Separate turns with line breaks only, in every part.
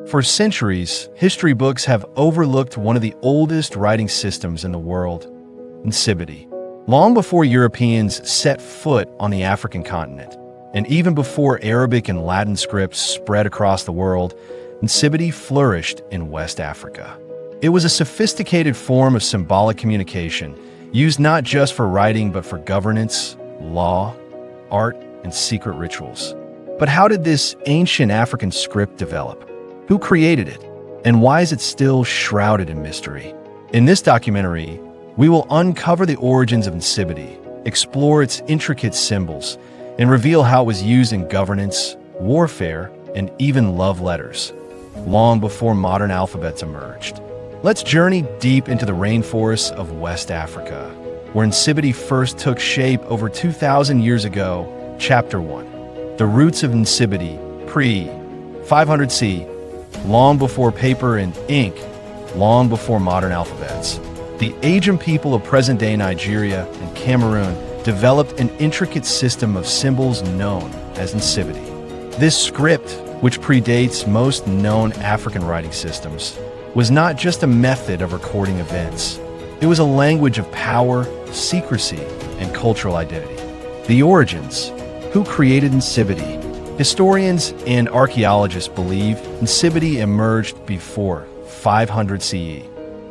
For centuries, history books have overlooked one of the oldest writing systems in the world, Nsibidi. Long before Europeans set foot on the African continent, and even before Arabic and Latin scripts spread across the world, Nsibidi flourished in West Africa. It was a sophisticated form of symbolic communication, used not just for writing but for governance, law, art, and secret rituals. But how did this ancient African script develop? Who created it? And why is it still shrouded in mystery? In this documentary, we will uncover the origins of Nsibidi, explore its intricate symbols, and reveal how it was used in governance, warfare, and even love letters, long before modern alphabets emerged. Let's journey deep into the rainforests of West Africa, where Nsibidi first took shape over 2,000 years ago. Chapter 1. The roots of Nsibidi, pre-500 CE, long before paper and ink, long before modern alphabets. The Ejagham people of present-day Nigeria and Cameroon developed an intricate system of symbols known as Nsibidi. This script, which predates most known African writing systems, was not just a method of recording events. It was a language of power, secrecy, and cultural identity. The origins. Who created Nsibidi? Historians and archaeologists believe Nsibidi emerged before 500 CE,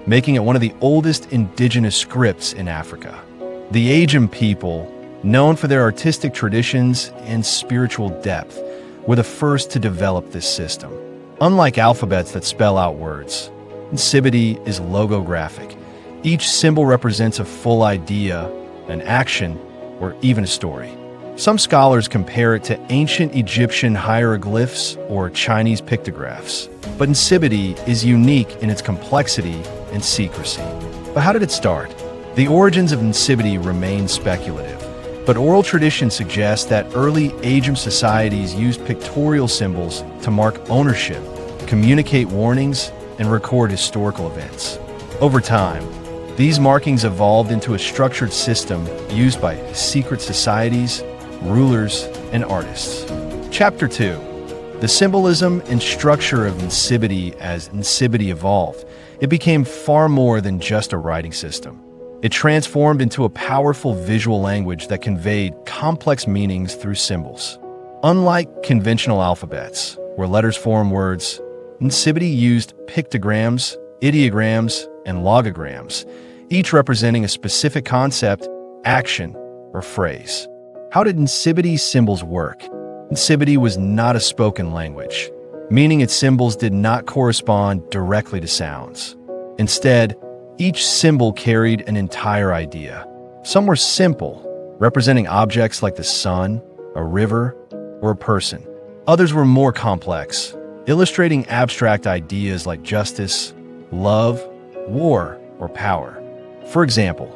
making it one of the oldest indigenous scripts in Africa. The Ejagham people, known for their artistic traditions and spiritual depth, were the first to develop this system. Unlike alphabets that spell out words, Nsibidi is logographic. Each symbol represents a full idea, an action, or even a story. Some scholars compare it to ancient Egyptian hieroglyphs or Chinese pictographs, but Nsibidi is unique in its complexity and secrecy. But how did it start? The origins of Nsibidi remain speculative, but oral tradition suggests that early Ejagham societies used pictorial symbols to mark ownership, communicate warnings, and record historical events. Over time, these markings evolved into a structured system used by secret societies, rulers, and artists. Chapter 2. The symbolism and structure of Nsibidi. As Nsibidi evolved, it became far more than just a writing system. It transformed into a powerful visual language that conveyed complex meanings through symbols. Unlike conventional alphabets, where letters form words, Nsibidi used pictograms, ideograms, and logograms, each representing a specific concept, action, or phrase. How did Nsibidi's symbols work? Nsibidi was not a spoken language, meaning its symbols did not correspond directly to sounds. Instead, each symbol carried an entire idea. Some were simple, representing objects like the sun, a river, or a person. Others were more complex, illustrating abstract ideas like justice, love, war, or power. For example,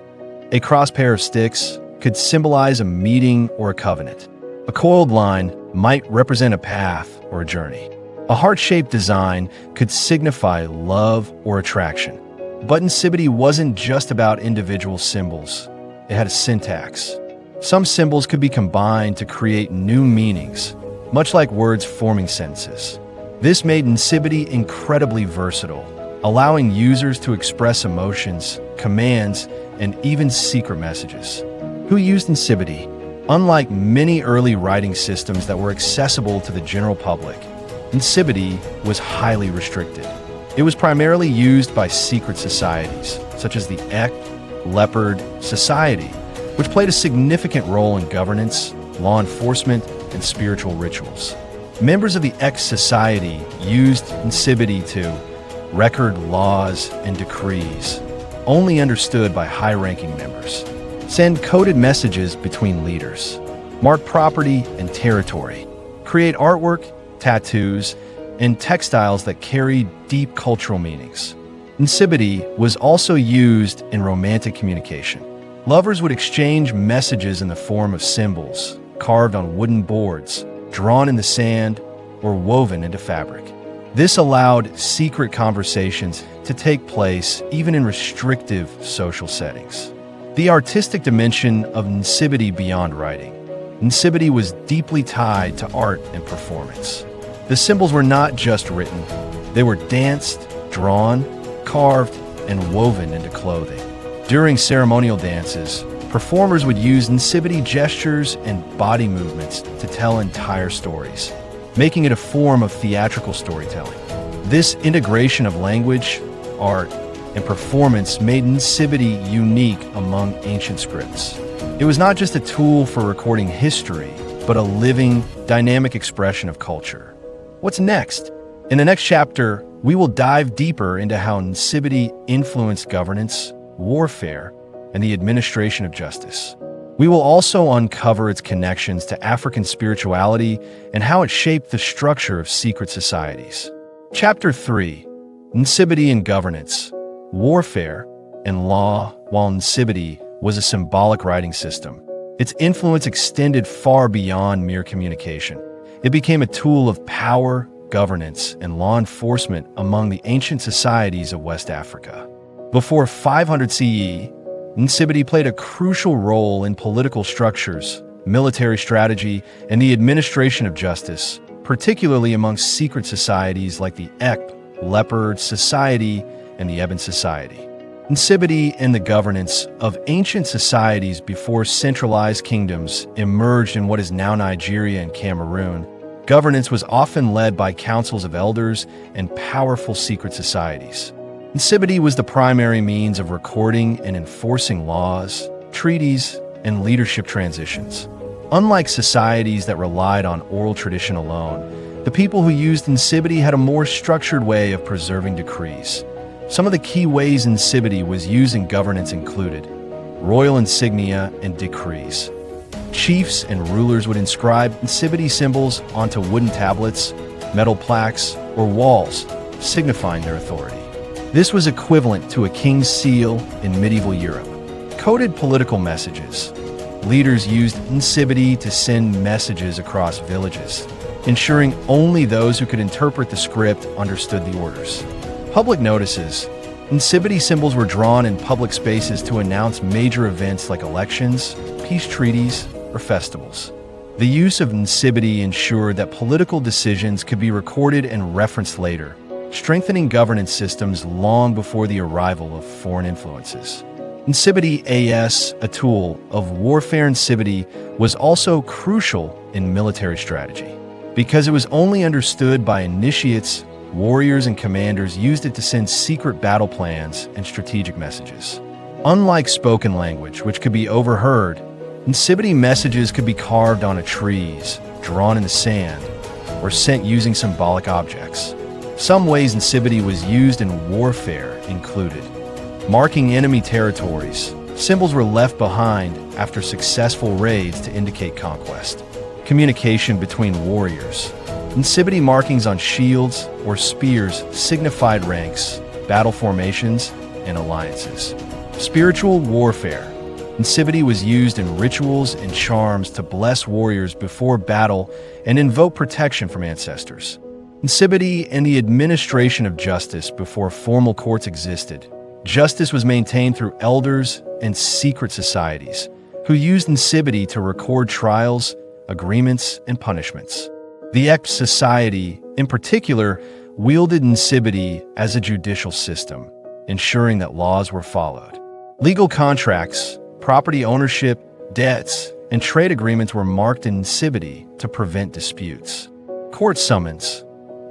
a crossed pair of sticks could symbolize a meeting or a covenant. A coiled line might represent a path or a journey. A heart-shaped design could signify love or attraction. But Nsibidi wasn't just about individual symbols. It had a syntax. Some symbols could be combined to create new meanings, much like words forming sentences. This made Nsibidi incredibly versatile, allowing users to express emotions, commands, and even secret messages. Who used Nsibidi? Unlike many early writing systems that were accessible to the general public, Nsibidi was highly restricted. It was primarily used by secret societies, such as the Ek Leopard Society, which played a significant role in governance, law enforcement, and spiritual rituals. Members of the Ek Society used Nsibidi to record laws and decrees, only understood by high-ranking members, send coded messages between leaders, mark property and territory, create artwork, tattoos, and textiles that carried deep cultural meanings. Nsibidi was also used in romantic communication. Lovers would exchange messages in the form of symbols, carved on wooden boards, drawn in the sand, or woven into fabric. This allowed secret conversations to take place even in restrictive social settings. The artistic dimension of Nsibidi beyond writing. Nsibidi was deeply tied to art and performance. The symbols were not just written, They were danced, drawn, carved, and woven into clothing. During ceremonial dances, performers would use Nsibidi gestures and body movements to tell entire stories, making it a form of theatrical storytelling. This integration of language, art, and performance made Nsibidi unique among ancient scripts. It was not just a tool for recording history, but a living, dynamic expression of culture. What's next? In the next chapter, we will dive deeper into how Nsibidi influenced governance, warfare, and the administration of justice. We will also uncover its connections to African spirituality and how it shaped the structure of secret societies. Chapter 3: Nsibidi and Governance, Warfare, and Law. While Nsibidi was a symbolic writing system, its influence extended far beyond mere communication. It became a tool of power, governance, and law enforcement among the ancient societies of West Africa. Before 500 CE, Nsibidi played a crucial role in political structures, military strategy, and the administration of justice, particularly amongst secret societies like the Ek, Leopard Society, and the Ebon Society. Nsibidi and the governance of ancient societies before centralized kingdoms emerged in what is now Nigeria and Cameroon. Governance was often led by councils of elders and powerful secret societies. Nsibidi was the primary means of recording and enforcing laws, treaties, and leadership transitions. Unlike societies that relied on oral tradition alone, the people who used Nsibidi had a more structured way of preserving decrees. Some of the key ways Nsibidi was used in governance included royal insignia and decrees. Chiefs and rulers would inscribe Nsibidi symbols onto wooden tablets, metal plaques, or walls, signifying their authority. This was equivalent to a king's seal in medieval Europe. Coded political messages. Leaders used Nsibidi to send messages across villages, ensuring only those who could interpret the script understood the orders. Public notices. Nsibidi symbols were drawn in public spaces to announce major events like elections, peace treaties, or festivals. The use of Nsibidi ensured that political decisions could be recorded and referenced later, strengthening governance systems long before the arrival of foreign influences. Nsibidi as a tool of warfare. Nsibidi was also crucial in military strategy. Because it was only understood by initiates, warriors and commanders used it to send secret battle plans and strategic messages. Unlike spoken language, which could be overheard, Nsibidi messages could be carved onto trees, drawn in the sand, or sent using symbolic objects. Some ways Nsibidi was used in warfare included marking enemy territories. Symbols were left behind after successful raids to indicate conquest. Communication between warriors. Nsibidi markings on shields or spears signified ranks, battle formations, and alliances. Spiritual warfare. Nsibidi was used in rituals and charms to bless warriors before battle and invoke protection from ancestors. Nsibidi and the administration of justice. Before formal courts existed, justice was maintained through elders and secret societies, who used Nsibidi to record trials, agreements, and punishments. The Ek Society, in particular, wielded Nsibidi as a judicial system, ensuring that laws were followed. Legal contracts, property ownership, debts, and trade agreements were marked in Nsibidi to prevent disputes. Court summons.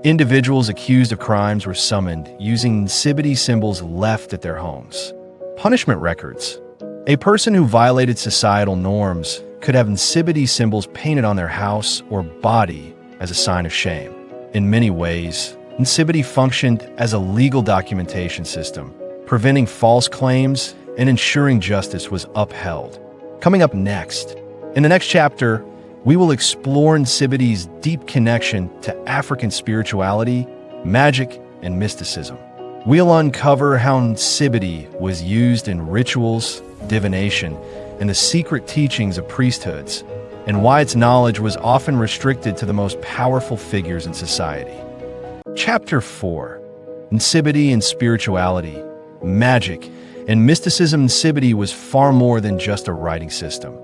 Individuals accused of crimes were summoned using Nsibidi symbols left at their homes. Punishment records. A person who violated societal norms could have Nsibidi symbols painted on their house or body as a sign of shame. In many ways, Nsibidi functioned as a legal documentation system, preventing false claims and ensuring justice was upheld. Coming up next, in the next chapter, we will explore Nsibidi's deep connection to African spirituality, magic, and mysticism. We'll uncover how Nsibidi was used in rituals, divination, and the secret teachings of priesthoods, and why its knowledge was often restricted to the most powerful figures in society. Chapter 4: Nsibidi and Spirituality, Magic, and Mysticism. Nsibidi was far more than just a writing system.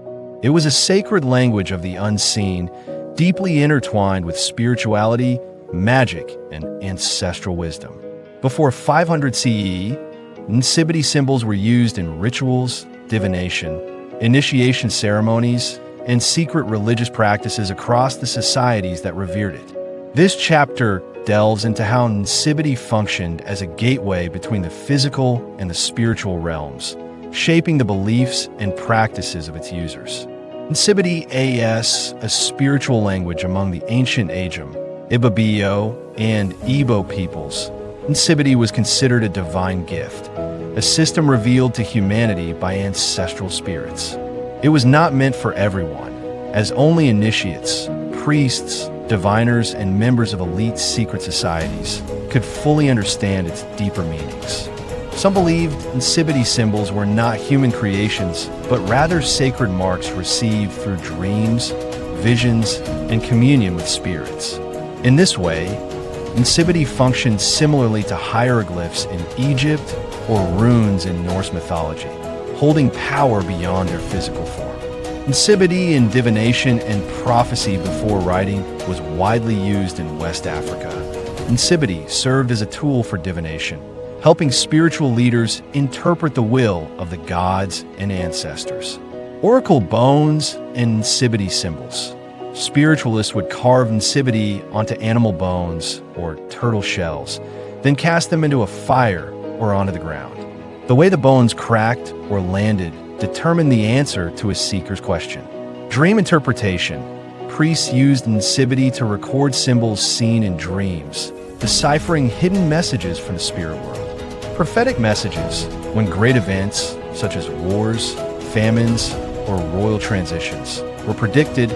It was a sacred language of the unseen, deeply intertwined with spirituality, magic, and ancestral wisdom. Before 500 CE, Nsibidi symbols were used in rituals, divination, initiation ceremonies, and secret religious practices across the societies that revered it. This chapter delves into how Nsibidi functioned as a gateway between the physical and the spiritual realms, shaping the beliefs and practices of its users. Nsibidi is a spiritual language among the ancient Ejagham, Ibibio, and Igbo peoples. Nsibidi was considered a divine gift, a system revealed to humanity by ancestral spirits. It was not meant for everyone, as only initiates, priests, diviners, and members of elite secret societies could fully understand its deeper meanings. Some believed Nsibidi symbols were not human creations, but rather sacred marks received through dreams, visions, and communion with spirits. In this way, Nsibidi functioned similarly to hieroglyphs in Egypt or runes in Norse mythology, holding power beyond their physical form. Nsibidi in divination and prophecy before writing was widely used in West Africa. Nsibidi served as a tool for divination, helping spiritual leaders interpret the will of the gods and ancestors. Oracle bones and Nsibidi symbols. Spiritualists would carve Nsibidi onto animal bones or turtle shells, then cast them into a fire or onto the ground. The way the bones cracked or landed determined the answer to a seeker's question. Dream interpretation. Priests used Nsibidi to record symbols seen in dreams, deciphering hidden messages from the spirit world. Prophetic messages. When great events, such as wars, famines, or royal transitions, were predicted,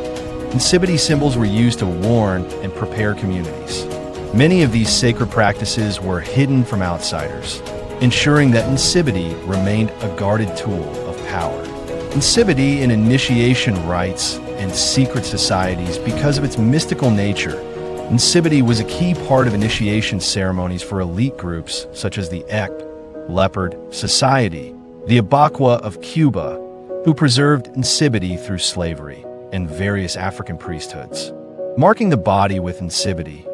Nsibidi symbols were used to warn and prepare communities. Many of these sacred practices were hidden from outsiders, ensuring that Nsibidi remained a guarded tool of power. Nsibidi in initiation rites and secret societies. Because of its mystical nature, Nsibidi was a key part of initiation ceremonies for elite groups such as the Ek, Leopard Society, the Abakwa of Cuba, who preserved Nsibidi through slavery, and various African priesthoods. Marking the body with Nsibidi.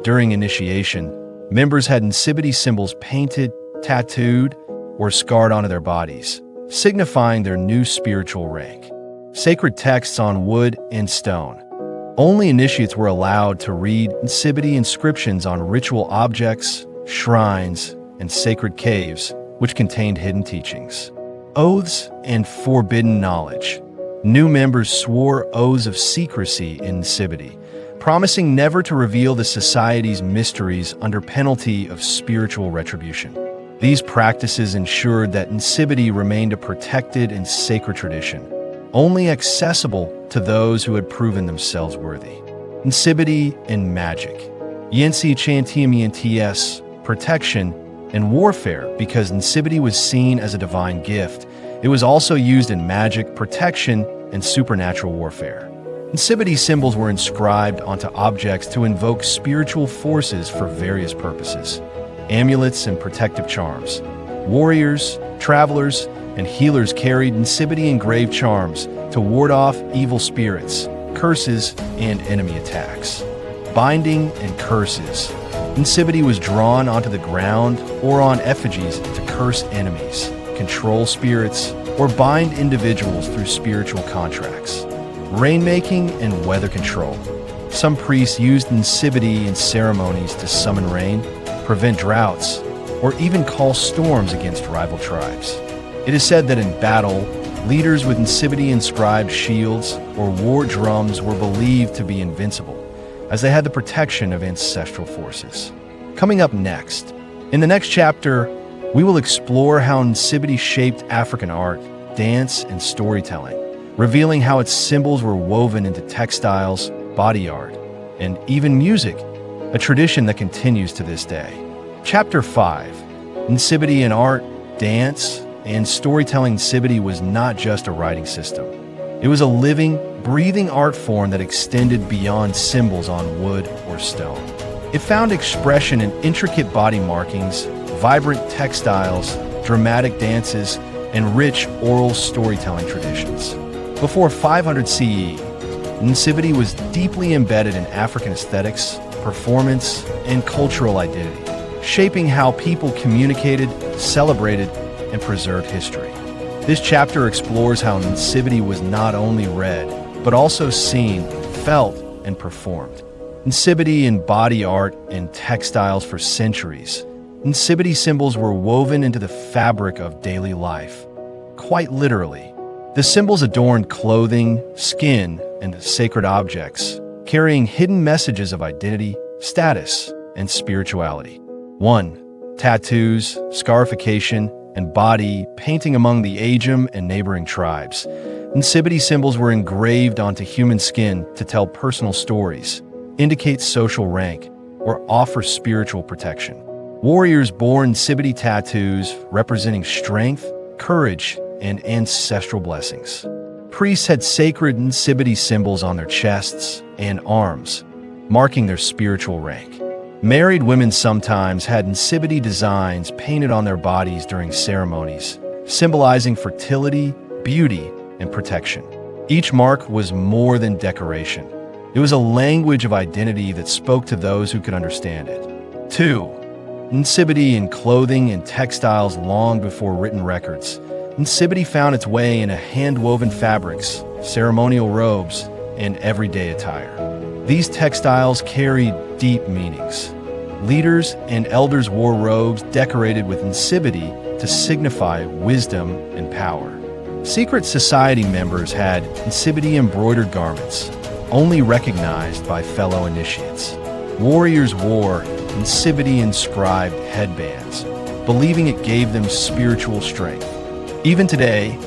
During initiation, members had Nsibidi symbols painted, tattooed, or scarred onto their bodies, signifying their new spiritual rank. Sacred texts on wood and stone. Only initiates were allowed to read Nsibidi inscriptions on ritual objects, shrines, and sacred caves, which contained hidden teachings. Oaths and forbidden knowledge. New members swore oaths of secrecy in Nsibidi, promising never to reveal the society's mysteries under penalty of spiritual retribution. These practices ensured that Nsibidi remained a protected and sacred tradition, only accessible to those who had proven themselves worthy. Nsibidi and magic. Yensi Chantiamiants, protection and warfare. Because Nsibidi was seen as a divine gift, it was also used in magic, protection, and supernatural warfare. Nsibidi symbols were inscribed onto objects to invoke spiritual forces for various purposes. Amulets and protective charms. Warriors, travelers, and healers carried Nsibidi engraved charms to ward off evil spirits, curses, and enemy attacks. Binding and curses. Nsibidi was drawn onto the ground or on effigies to curse enemies, control spirits, or bind individuals through spiritual contracts. Rainmaking and weather control. Some priests used Nsibidi in ceremonies to summon rain, prevent droughts, or even call storms against rival tribes. It is said that in battle, leaders with Nsibidi-inscribed shields or war drums were believed to be invincible, as they had the protection of ancestral forces. Coming up next, in the next chapter, we will explore how Nsibidi shaped African art, dance, and storytelling, revealing how its symbols were woven into textiles, body art, and even music, a tradition that continues to this day. Chapter 5. Nsibidi in art, dance, and storytelling. Nsibidi was not just a writing system. It was a living, breathing art form that extended beyond symbols on wood or stone. It found expression in intricate body markings, vibrant textiles, dramatic dances, and rich oral storytelling traditions. Before 500 CE, Nsibidi was deeply embedded in African aesthetics, performance, and cultural identity, shaping how people communicated, celebrated, and preserved history. This chapter explores how Nsibidi was not only read, but also seen, felt, and performed. Nsibidi embodied art and textiles for centuries. Nsibidi symbols were woven into the fabric of daily life. Quite literally, the symbols adorned clothing, skin, and sacred objects, carrying hidden messages of identity, status, and spirituality. 1. Tattoos, scarification, and body painting among the Ejagham and neighboring tribes. Nsibidi symbols were engraved onto human skin to tell personal stories, indicate social rank, or offer spiritual protection. Warriors bore Nsibidi tattoos representing strength, courage, and ancestral blessings. Priests had sacred Nsibidi symbols on their chests and arms, marking their spiritual rank. Married women sometimes had Nsibidi designs painted on their bodies during ceremonies, symbolizing fertility, beauty, and protection. Each mark was more than decoration. It was a language of identity that spoke to those who could understand it. 2. Nsibidi in clothing and textiles long before written records. Nsibidi found its way in hand-woven fabrics, ceremonial robes, and everyday attire. These textiles carried deep meanings. Leaders and elders wore robes decorated with Nsibidi to signify wisdom and power. Secret society members had Nsibidi embroidered garments, only recognized by fellow initiates. Warriors wore Nsibidi inscribed headbands, believing it gave them spiritual strength. Even today,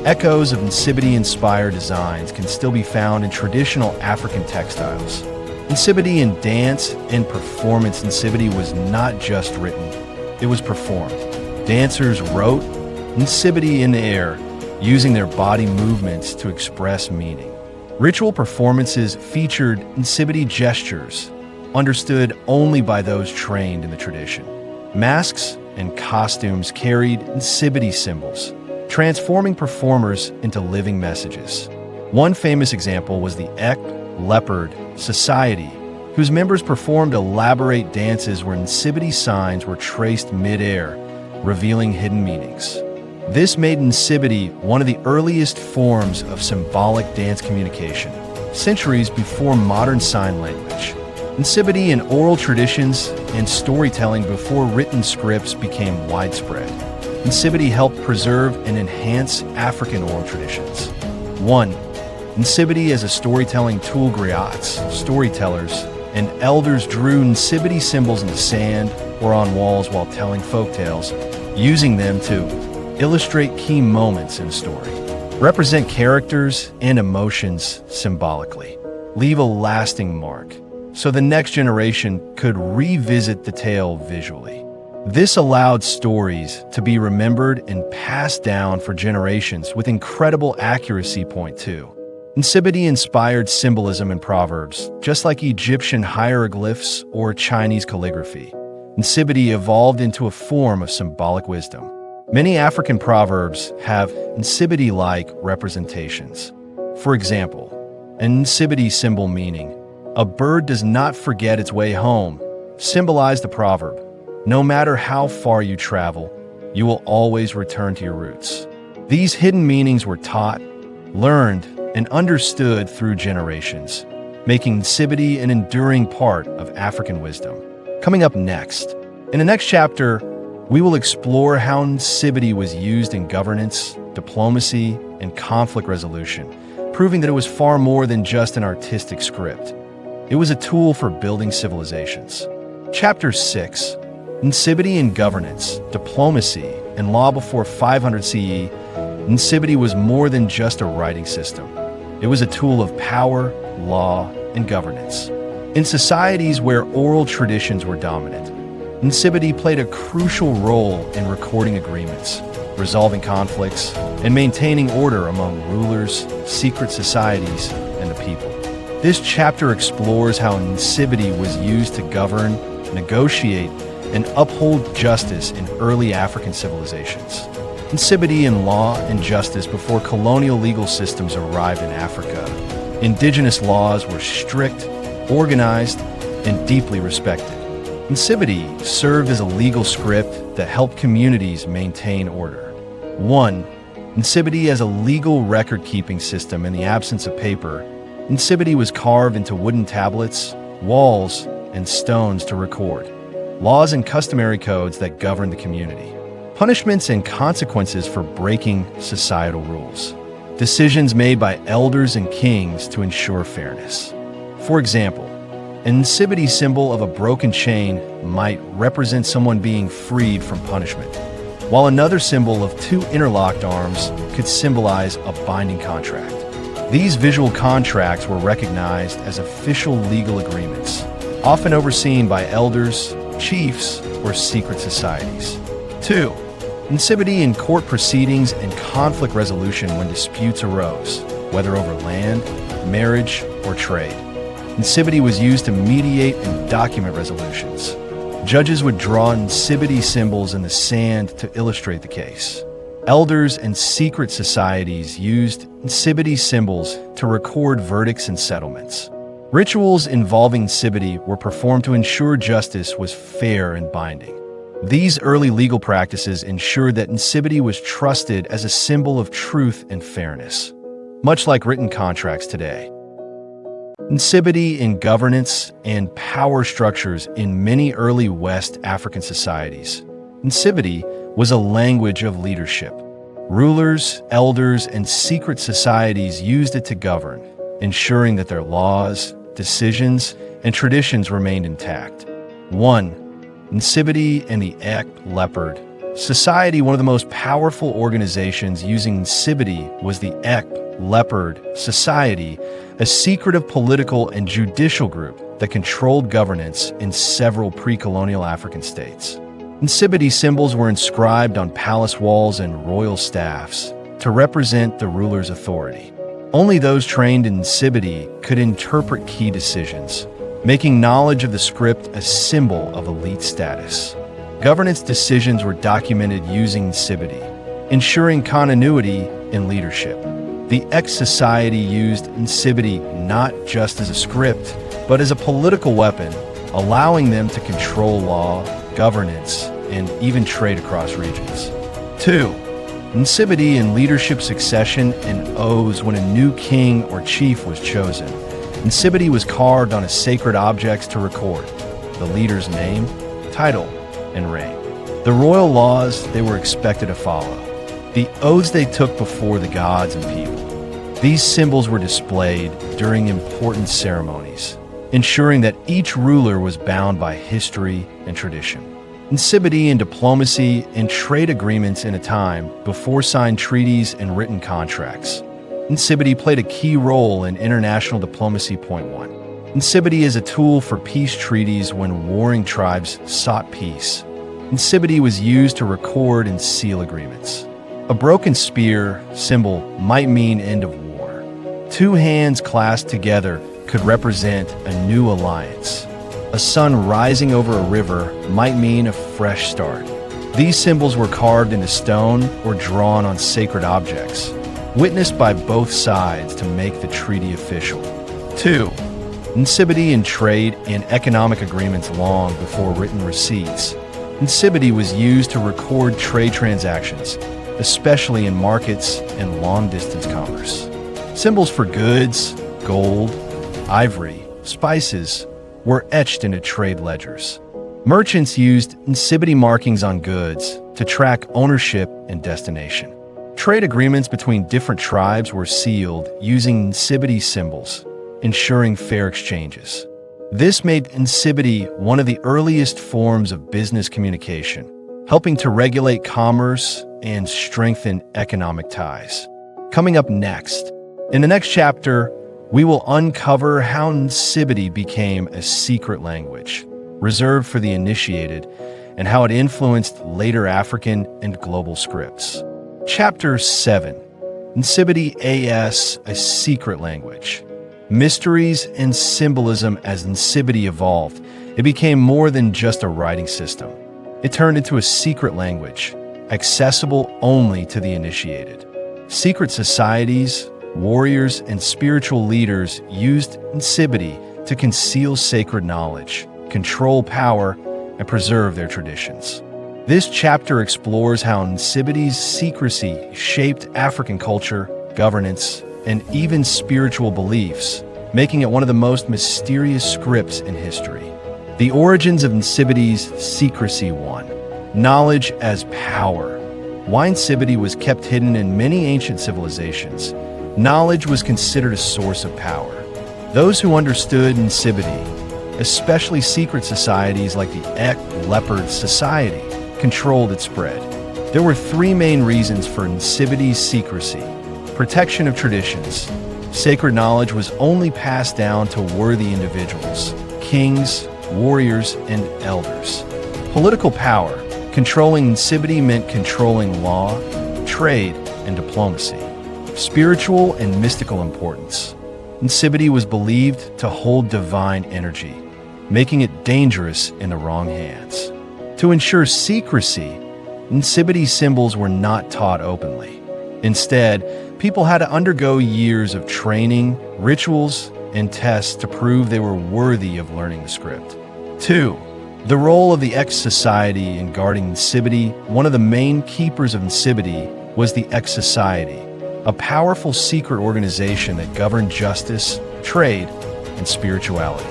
echoes of Nsibidi-inspired designs can still be found in traditional African textiles. Nsibidi in dance and performance. Nsibidi was not just written, it was performed. Dancers wrote Nsibidi in the air, using their body movements to express meaning. Ritual performances featured Nsibidi gestures, understood only by those trained in the tradition. Masks and costumes carried Nsibidi symbols, transforming performers into living messages. One famous example was the Leopard Society, whose members performed elaborate dances where Nsibidi signs were traced mid-air, revealing hidden meanings. This made Nsibidi one of the earliest forms of symbolic dance communication, centuries before modern sign language. Nsibidi in oral traditions and storytelling before written scripts became widespread. Nsibidi helped preserve and enhance African oral traditions. 1. Nsibidi as a storytelling tool. Griots, storytellers, and elders drew Nsibidi symbols in the sand or on walls while telling folktales, using them to illustrate key moments in a story, represent characters and emotions symbolically, leave a lasting mark, so the next generation could revisit the tale visually. This allowed stories to be remembered and passed down for generations with incredible accuracy. Point 2. Nsibidi inspired symbolism and proverbs, just like Egyptian hieroglyphs or Chinese calligraphy. Nsibidi evolved into a form of symbolic wisdom. Many African proverbs have Nsibidi-like representations. For example, an Nsibidi symbol meaning, "A bird does not forget its way home," symbolized the proverb, "No matter how far you travel, you will always return to your roots." These hidden meanings were taught, learned, and understood through generations, making Nsibidi an enduring part of African wisdom. Coming up next, in the next chapter, we will explore how Nsibidi was used in governance, diplomacy, and conflict resolution, proving that it was far more than just an artistic script. It was a tool for building civilizations. Chapter 6. Nsibidi in governance, diplomacy, and law. Before 500 CE, Nsibidi was more than just a writing system. It was a tool of power, law, and governance. In societies where oral traditions were dominant, Nsibidi played a crucial role in recording agreements, resolving conflicts, and maintaining order among rulers, secret societies, and the people. This chapter explores how Nsibidi was used to govern, negotiate, and uphold justice in early African civilizations. Nsibidi in law and justice. Before colonial legal systems arrived in Africa, indigenous laws were strict, organized, and deeply respected. Nsibidi served as a legal script that helped communities maintain order. 1. Nsibidi as a legal record-keeping system in the absence of paper. Nsibidi was carved into wooden tablets, walls, and stones to record laws and customary codes that govern the community, punishments and consequences for breaking societal rules, decisions made by elders and kings to ensure fairness. For example, an Nsibidi symbol of a broken chain might represent someone being freed from punishment, while another symbol of two interlocked arms could symbolize a binding contract. These visual contracts were recognized as official legal agreements, often overseen by elders, chiefs, or secret societies. 2. Nsibidi in court proceedings and conflict resolution when disputes arose, whether over land, marriage, or trade. Nsibidi was used to mediate and document resolutions. Judges would draw Nsibidi symbols in the sand to illustrate the case. Elders and secret societies used Nsibidi symbols to record verdicts and settlements. Rituals involving Nsibidi were performed to ensure justice was fair and binding. These early legal practices ensured that Nsibidi was trusted as a symbol of truth and fairness, much like written contracts today. Nsibidi in governance and power structures in many early West African societies. Nsibidi was a language of leadership. Rulers, elders, and secret societies used it to govern, ensuring that their laws, decisions, and traditions remained intact. 1. Nsibidi and the Leopard Society. One of the most powerful organizations using Nsibidi was the Leopard Society, a secretive political and judicial group that controlled governance in several pre-colonial African states. Nsibidi symbols were inscribed on palace walls and royal staffs to represent the ruler's authority. Only those trained in Nsibidi could interpret key decisions, making knowledge of the script a symbol of elite status. Governance decisions were documented using Nsibidi, ensuring continuity in leadership. The Society used Nsibidi not just as a script, but as a political weapon, allowing them to control law, governance, and even trade across regions. 2. Nsibidi in leadership succession and oaths. When a new king or chief was chosen, Nsibidi was carved on sacred objects to record the leader's name, title, and rank, the royal laws they were expected to follow, the oaths they took before the gods and people. These symbols were displayed during important ceremonies, ensuring that each ruler was bound by history and tradition. Nsibidi in diplomacy and trade agreements in a time before signed treaties and written contracts. Nsibidi played a key role in international diplomacy. 1. Nsibidi is a tool for peace treaties when warring tribes sought peace. Nsibidi was used to record and seal agreements. A broken spear symbol might mean end of war. Two hands clasped together could represent a new alliance. A sun rising over a river might mean a fresh start. These symbols were carved into stone or drawn on sacred objects, witnessed by both sides to make the treaty official. 2. Nsibidi in trade and economic agreements. Long before written receipts, Nsibidi was used to record trade transactions, especially in markets and long-distance commerce. Symbols for goods, gold, ivory, spices, were etched into trade ledgers. Merchants used Nsibidi markings on goods to track ownership and destination. Trade agreements between different tribes were sealed using Nsibidi symbols, ensuring fair exchanges. This made Nsibidi one of the earliest forms of business communication, helping to regulate commerce and strengthen economic ties. Coming up next, in the next chapter, we will uncover how Nsibidi became a secret language, reserved for the initiated, and how it influenced later African and global scripts. Chapter 7. Nsibidi as a secret language. Mysteries and symbolism. As Nsibidi evolved, it became more than just a writing system. It turned into a secret language, accessible only to the initiated. Secret societies, warriors, and spiritual leaders used Nsibidi to conceal sacred knowledge, control power, and preserve their traditions. This chapter explores how Nsibidi's secrecy shaped African culture, governance, and even spiritual beliefs, making it one of the most mysterious scripts in history. The origins of Nsibidi's secrecy. 1. Knowledge as power. Why Nsibidi was kept hidden in many ancient civilizations. Knowledge was considered a source of power. Those who understood Nsibidi, especially secret societies like the Ek Leopard Society, controlled its spread. There were three main reasons for Nsibidi's secrecy. Protection of traditions. Sacred knowledge was only passed down to worthy individuals, kings, warriors, and elders. Political power. Controlling Nsibidi meant controlling law, trade, and diplomacy. Spiritual and mystical importance. Nsibidi was believed to hold divine energy, making it dangerous in the wrong hands. To ensure secrecy, Nsibidi symbols were not taught openly. Instead, people had to undergo years of training, rituals, and tests to prove they were worthy of learning the script. 2. The role of the X Society in guarding Nsibidi. One of the main keepers of Nsibidi was the X Society, a powerful secret organization that governed justice, trade, and spirituality.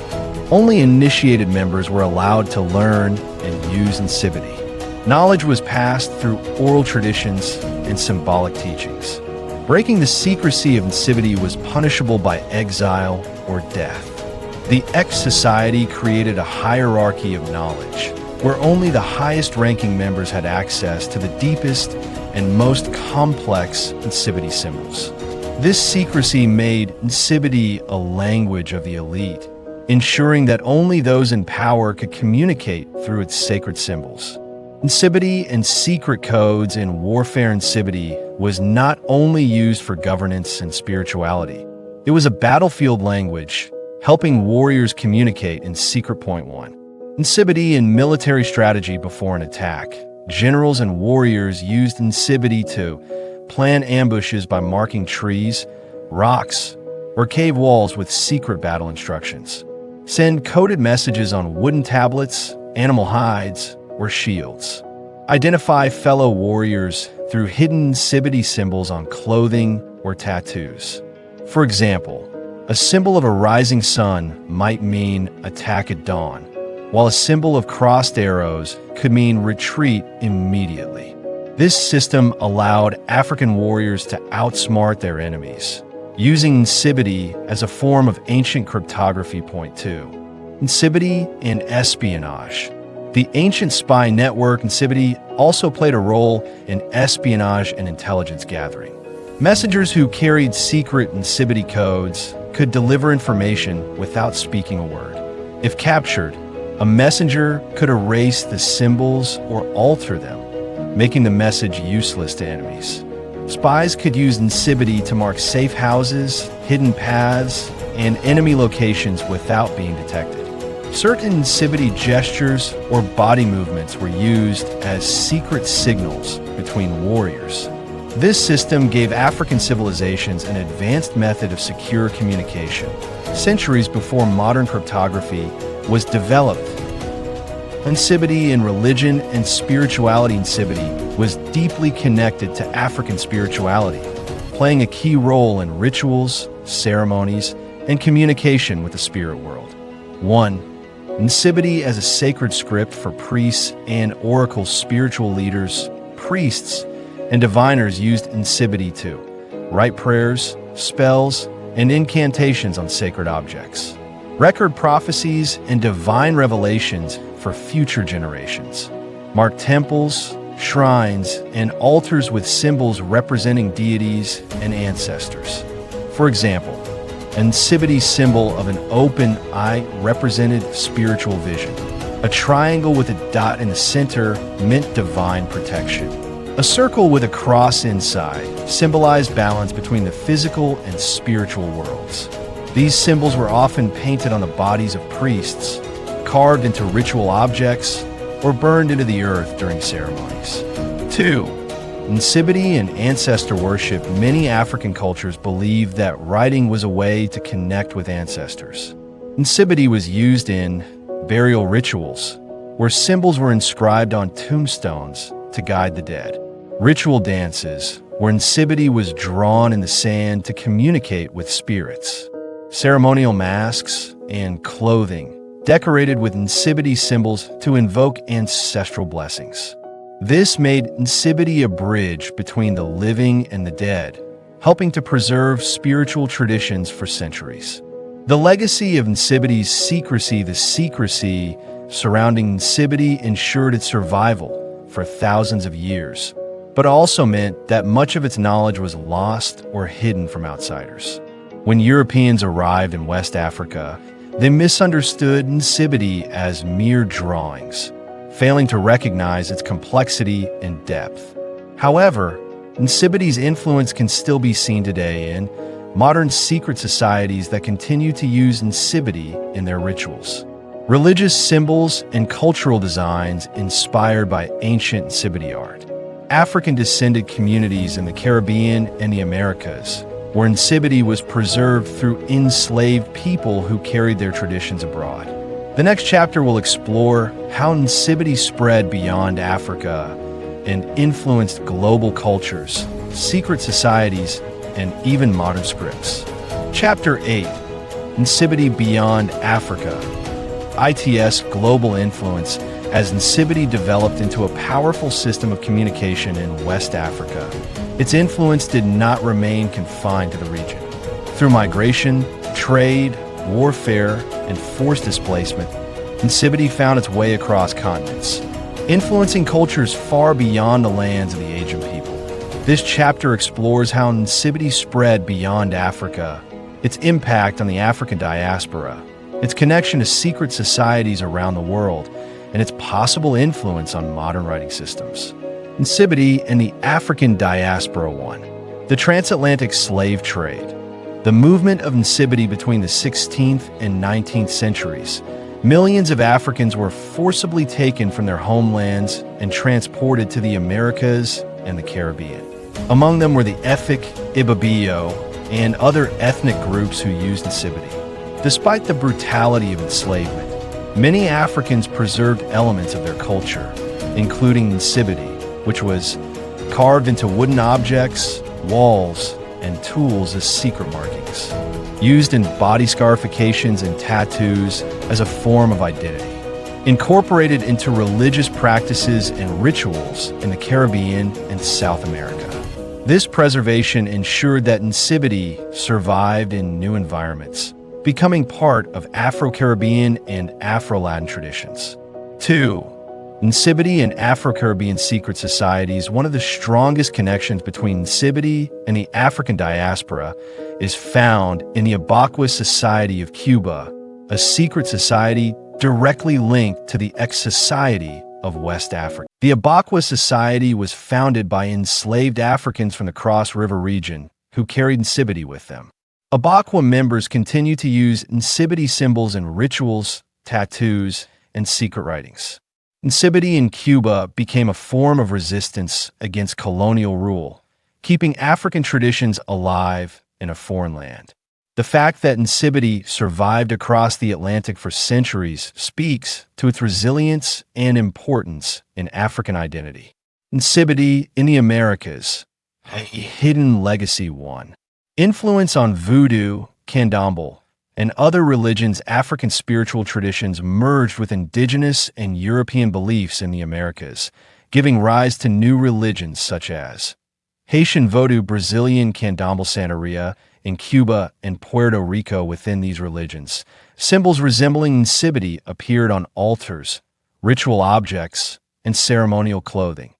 Only initiated members were allowed to learn and use Nsibidi. Knowledge was passed through oral traditions and symbolic teachings. Breaking the secrecy of Nsibidi was punishable by exile or death. The X Society created a hierarchy of knowledge, where only the highest-ranking members had access to the deepest and most complex Nsibidi symbols. This secrecy made Nsibidi a language of the elite, ensuring that only those in power could communicate through its sacred symbols. Nsibidi and secret codes in warfare. Nsibidi was not only used for governance and spirituality, it was a battlefield language, helping warriors communicate in secret. 1. Nsibidi in military strategy. Before an attack, generals and warriors used Nsibidi to plan ambushes by marking trees, rocks, or cave walls with secret battle instructions. Send coded messages on wooden tablets, animal hides, or shields. Identify fellow warriors through hidden Nsibidi symbols on clothing or tattoos. For example, a symbol of a rising sun might mean attack at dawn, while a symbol of crossed arrows could mean retreat immediately. This system allowed African warriors to outsmart their enemies, using Nsibidi as a form of ancient cryptography. 2. Nsibidi and espionage. The ancient spy network Nsibidi also played a role in espionage and intelligence gathering. Messengers who carried secret Nsibidi codes could deliver information without speaking a word. If captured, a messenger could erase the symbols or alter them, making the message useless to enemies. Spies could use Nsibidi to mark safe houses, hidden paths, and enemy locations without being detected. Certain Nsibidi gestures or body movements were used as secret signals between warriors. This system gave African civilizations an advanced method of secure communication, centuries before modern cryptography was developed. Nsibidi in religion and spirituality. Nsibidi was deeply connected to African spirituality, playing a key role in rituals, ceremonies, and communication with the spirit world. 1. Nsibidi as a sacred script for priests and oracle. Spiritual leaders, priests, and diviners used Nsibidi to write prayers, spells, and incantations on sacred objects, record prophecies and divine revelations for future generations, mark temples, shrines, and altars with symbols representing deities and ancestors. For example, a Nsibidi symbol of an open eye represented spiritual vision. A triangle with a dot in the center meant divine protection. A circle with a cross inside symbolized balance between the physical and spiritual worlds. These symbols were often painted on the bodies of priests, carved into ritual objects, or burned into the earth during ceremonies. 2. Nsibidi and ancestor worship. Many African cultures believed that writing was a way to connect with ancestors. Nsibidi was used in burial rituals, where symbols were inscribed on tombstones to guide the dead. Ritual dances, where Nsibidi was drawn in the sand to communicate with spirits. Ceremonial masks and clothing, decorated with Nsibidi symbols to invoke ancestral blessings. This made Nsibidi a bridge between the living and the dead, helping to preserve spiritual traditions for centuries. The legacy of Nsibidi's secrecy, the secrecy surrounding Nsibidi ensured its survival for thousands of years, but also meant that much of its knowledge was lost or hidden from outsiders. When Europeans arrived in West Africa, they misunderstood Nsibidi as mere drawings, failing to recognize its complexity and depth. However, Nsibidi's influence can still be seen today in modern secret societies that continue to use Nsibidi in their rituals. Religious symbols and cultural designs inspired by ancient Nsibidi art. African-descended communities in the Caribbean and the Americas, where Nsibidi was preserved through enslaved people who carried their traditions abroad. The next chapter will explore how Nsibidi spread beyond Africa and influenced global cultures, secret societies, and even modern scripts. Chapter 8: Nsibidi Beyond Africa. ITS Global Influence as Nsibidi developed into a powerful system of communication in West Africa. Its influence did not remain confined to the region. Through migration, trade, warfare, and forced displacement, Nsibidi found its way across continents, influencing cultures far beyond the lands of the Ejagham people. This chapter explores how Nsibidi spread beyond Africa, its impact on the African diaspora, its connection to secret societies around the world, and its possible influence on modern writing systems. Nsibidi and the African Diaspora. 1. The transatlantic slave trade. The movement of Nsibidi between the 16th and 19th centuries. Millions of Africans were forcibly taken from their homelands and transported to the Americas and the Caribbean. Among them were the ethnic Ibibio and other ethnic groups who used Nsibidi. Despite the brutality of enslavement, many Africans preserved elements of their culture, including Nsibidi, which was carved into wooden objects, walls, and tools as secret markings, used in body scarifications and tattoos as a form of identity, incorporated into religious practices and rituals in the Caribbean and South America. This preservation ensured that Nsibidi survived in new environments, becoming part of Afro-Caribbean and Afro-Latin traditions. 2. Nsibidi and Afro-Caribbean secret societies. One of the strongest connections between Nsibidi and the African diaspora is found in the Ejagham Society of Cuba, a secret society directly linked to the ex-society of West Africa. The Ejagham Society was founded by enslaved Africans from the Cross River region who carried Nsibidi with them. Ejagham members continue to use Nsibidi symbols in rituals, tattoos, and secret writings. Nsibidi in Cuba became a form of resistance against colonial rule, keeping African traditions alive in a foreign land. The fact that Nsibidi survived across the Atlantic for centuries speaks to its resilience and importance in African identity. Nsibidi in the Americas, a hidden legacy. 1. Influence on voodoo, candomblé, and other religions. African spiritual traditions merged with indigenous and European beliefs in the Americas, giving rise to new religions such as Haitian Vodou, Brazilian Candomblé, Santeria in Cuba and Puerto Rico. Within these religions, symbols resembling Nsibidi appeared on altars, ritual objects, and ceremonial clothing.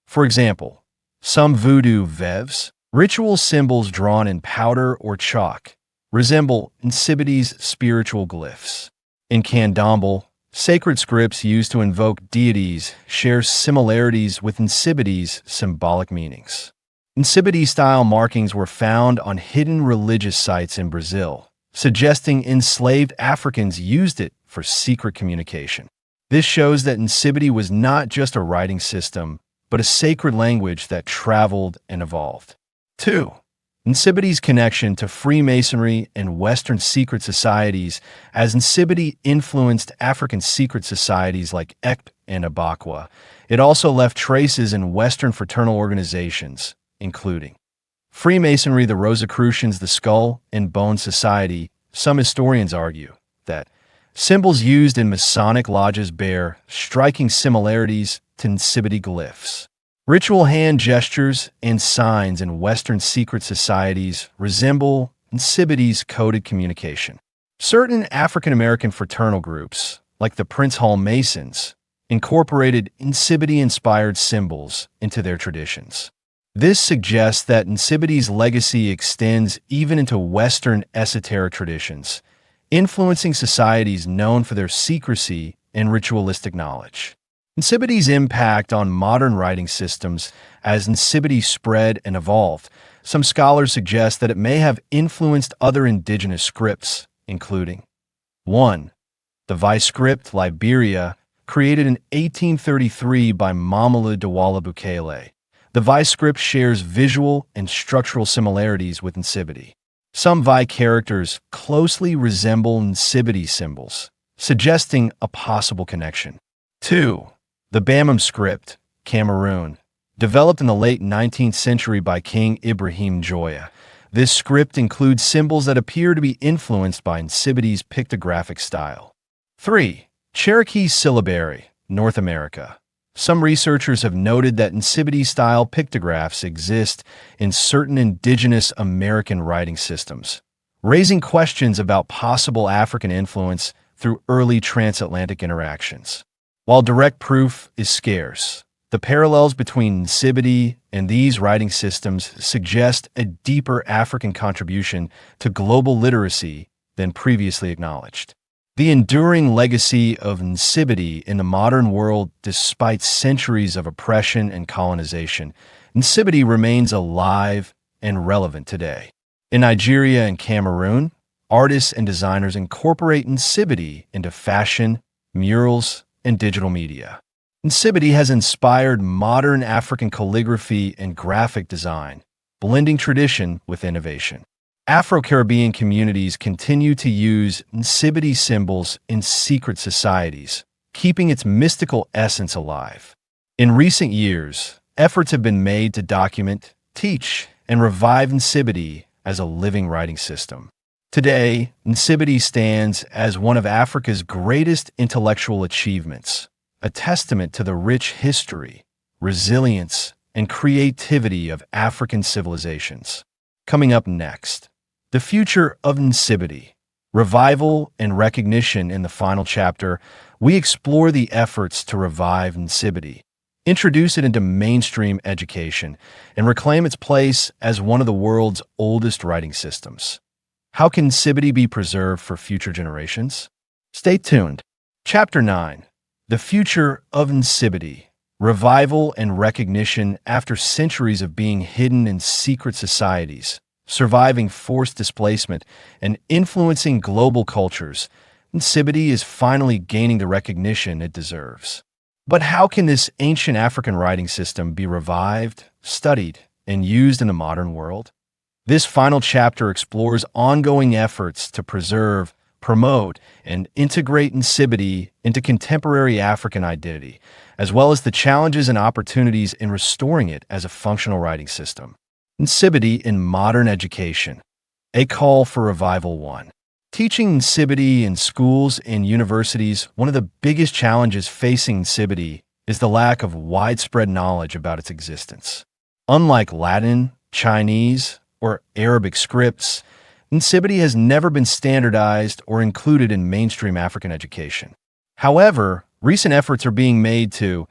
For example, some voodoo veuves, ritual symbols drawn in powder or chalk, resemble Nsibidi's spiritual glyphs. In candomblé, sacred scripts used to invoke deities share similarities with Nsibidi's symbolic meanings. Nsibidi-style markings were found on hidden religious sites in Brazil, suggesting enslaved Africans used it for secret communication. This shows that Nsibidi was not just a writing system, but a sacred language that traveled and evolved. 2. Nsibidi's connection to Freemasonry and Western secret societies, as Nsibidi influenced African secret societies like Ekp and Abakwa. It also left traces in Western fraternal organizations, including Freemasonry, the Rosicrucians, the Skull and Bone Society. Some historians argue that symbols used in Masonic lodges bear striking similarities to Nsibidi glyphs. Ritual hand gestures and signs in Western secret societies resemble Nsibidi's coded communication. Certain African-American fraternal groups, like the Prince Hall Masons, incorporated Nsibidi-inspired symbols into their traditions. This suggests that Nsibidi's legacy extends even into Western esoteric traditions, influencing societies known for their secrecy and ritualistic knowledge. Nsibidi's impact on modern writing systems. As Nsibidi spread and evolved, some scholars suggest that it may have influenced other indigenous scripts, including 1. The Vice script, Liberia, created in 1833 by Mamadou Douala Bukele. The Vice script shares visual and structural similarities with Nsibidi. Some Vi characters closely resemble Nsibidi symbols, suggesting a possible connection. 2. The Bamum script, Cameroon, developed in the late 19th century by King Ibrahim Joya. This script includes symbols that appear to be influenced by Nsibidi's pictographic style. 3. Cherokee syllabary, North America. Some researchers have noted that Nsibidi-style pictographs exist in certain indigenous American writing systems, raising questions about possible African influence through early transatlantic interactions. While direct proof is scarce, the parallels between Nsibidi and these writing systems suggest a deeper African contribution to global literacy than previously acknowledged. The enduring legacy of Nsibidi in the modern world, despite centuries of oppression and colonization, Nsibidi remains alive and relevant today. In Nigeria and Cameroon, artists and designers incorporate Nsibidi into fashion, murals, and digital media. Nsibidi has inspired modern African calligraphy and graphic design, blending tradition with innovation. Afro-Caribbean communities continue to use Nsibidi symbols in secret societies, keeping its mystical essence alive. In recent years, efforts have been made to document, teach, and revive Nsibidi as a living writing system. Today, Nsibidi stands as one of Africa's greatest intellectual achievements, a testament to the rich history, resilience, and creativity of African civilizations. Coming up next, the future of Nsibidi, revival and recognition. In the final chapter, we explore the efforts to revive Nsibidi, introduce it into mainstream education, and reclaim its place as one of the world's oldest writing systems. How can Nsibidi be preserved for future generations? Stay tuned. Chapter 9. The Future of Nsibidi. Revival and recognition. After centuries of being hidden in secret societies, surviving forced displacement, and influencing global cultures, Nsibidi is finally gaining the recognition it deserves. But how can this ancient African writing system be revived, studied, and used in the modern world? This final chapter explores ongoing efforts to preserve, promote, and integrate Nsibidi into contemporary African identity, as well as the challenges and opportunities in restoring it as a functional writing system. Nsibidi in modern education. A call for revival. 1. Teaching Nsibidi in schools and universities. One of the biggest challenges facing Nsibidi is the lack of widespread knowledge about its existence. Unlike Latin, Chinese, or Arabic scripts, Nsibidi has never been standardized or included in mainstream African education. However, recent efforts are being made to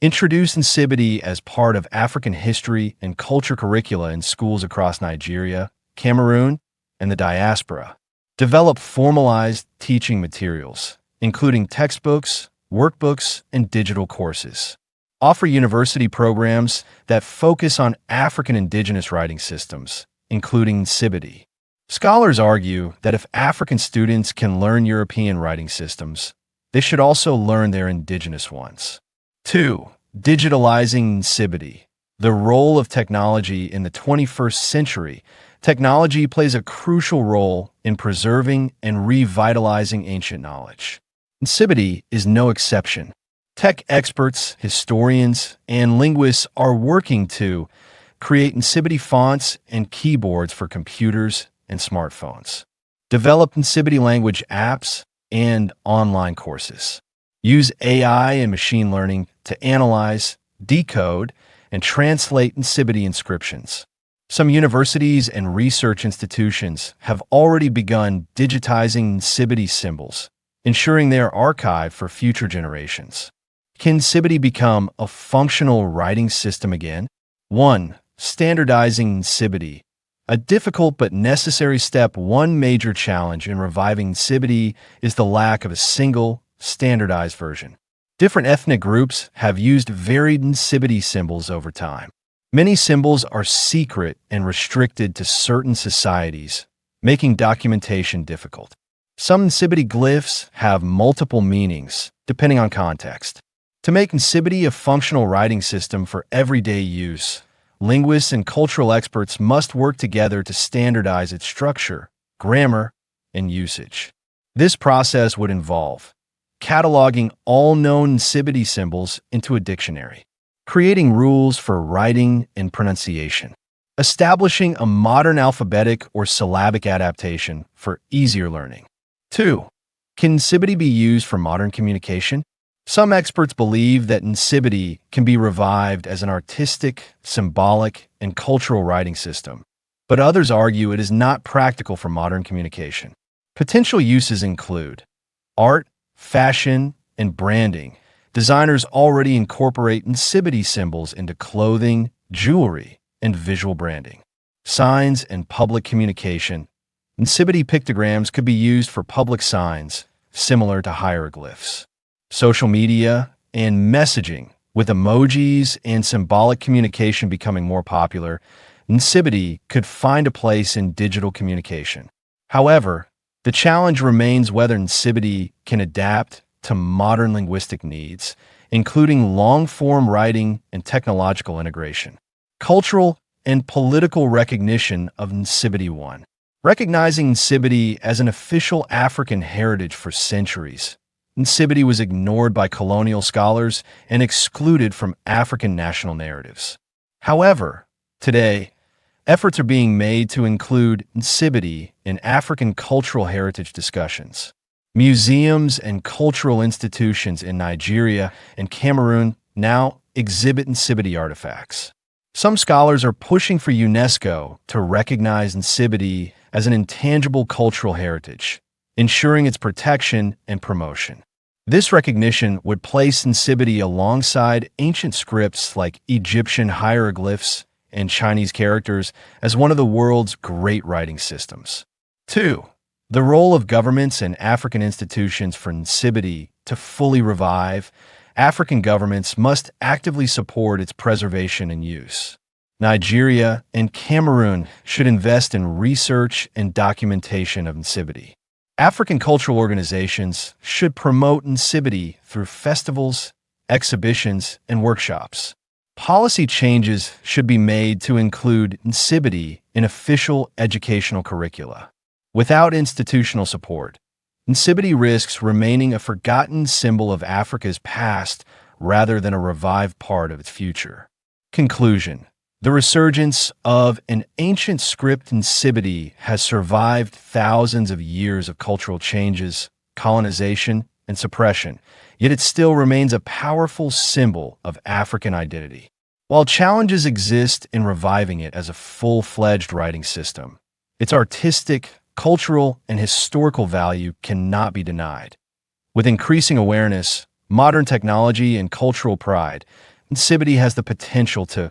introduce Nsibidi as part of African history and culture curricula in schools across Nigeria, Cameroon, and the diaspora. Develop formalized teaching materials, including textbooks, workbooks, and digital courses. Offer university programs that focus on African indigenous writing systems, including Nsibidi. Scholars argue that if African students can learn European writing systems, they should also learn their indigenous ones. 2. Digitalizing Nsibidi. The role of technology in the 21st century. Technology plays a crucial role in preserving and revitalizing ancient knowledge. Nsibidi is no exception. Tech experts, historians, and linguists are working to create Nsibidi fonts and keyboards for computers and smartphones, develop Nsibidi language apps and online courses, use AI and machine learning to analyze, decode, and translate Nsibidi inscriptions. Some universities and research institutions have already begun digitizing Nsibidi symbols, ensuring they are archived for future generations. Can Nsibidi become a functional writing system again? 1. Standardizing Nsibidi. A difficult but necessary step. One major challenge in reviving Nsibidi is the lack of a single, standardized version. Different ethnic groups have used varied Nsibidi symbols over time. Many symbols are secret and restricted to certain societies, making documentation difficult. Some Nsibidi glyphs have multiple meanings, depending on context. To make Nsibidi a functional writing system for everyday use, linguists and cultural experts must work together to standardize its structure, grammar, and usage. This process would involve cataloging all known Nsibidi symbols into a dictionary, creating rules for writing and pronunciation, establishing a modern alphabetic or syllabic adaptation for easier learning. 2. Can Nsibidi be used for modern communication? Some experts believe that Nsibidi can be revived as an artistic, symbolic, and cultural writing system, but others argue it is not practical for modern communication. Potential uses include art, fashion, and branding. Designers already incorporate Nsibidi symbols into clothing, jewelry, and visual branding. Signs and public communication. Nsibidi pictograms could be used for public signs, similar to hieroglyphs. Social media and messaging. With emojis and symbolic communication becoming more popular, Nsibidi could find a place in digital communication. However, the challenge remains whether Nsibidi can adapt to modern linguistic needs, including long-form writing and technological integration. Cultural and political recognition of Nsibidi. 1. Recognizing Nsibidi as an official African heritage for centuries, Nsibidi was ignored by colonial scholars and excluded from African national narratives. However, today, efforts are being made to include Nsibidi in African cultural heritage discussions. Museums and cultural institutions in Nigeria and Cameroon now exhibit Nsibidi artifacts. Some scholars are pushing for UNESCO to recognize Nsibidi as an intangible cultural heritage, ensuring its protection and promotion. This recognition would place Nsibidi alongside ancient scripts like Egyptian hieroglyphs and Chinese characters as one of the world's great writing systems. 2. The role of governments and African institutions for Nsibidi to fully revive. African governments must actively support its preservation and use. Nigeria and Cameroon should invest in research and documentation of Nsibidi. African cultural organizations should promote Nsibidi through festivals, exhibitions, and workshops. Policy changes should be made to include Nsibidi in official educational curricula. Without institutional support, Nsibidi risks remaining a forgotten symbol of Africa's past rather than a revived part of its future. Conclusion. The resurgence of an ancient script Nsibidi has survived thousands of years of cultural changes, colonization, and suppression, yet it still remains a powerful symbol of African identity. While challenges exist in reviving it as a full-fledged writing system, its artistic, cultural, and historical value cannot be denied. With increasing awareness, modern technology, and cultural pride, Nsibidi has the potential to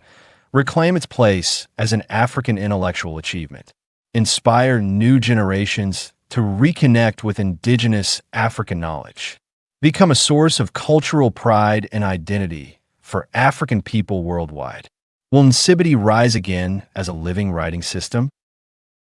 reclaim its place as an African intellectual achievement, inspire new generations to reconnect with indigenous African knowledge, become a source of cultural pride and identity for African people worldwide. Will Nsibidi rise again as a living writing system?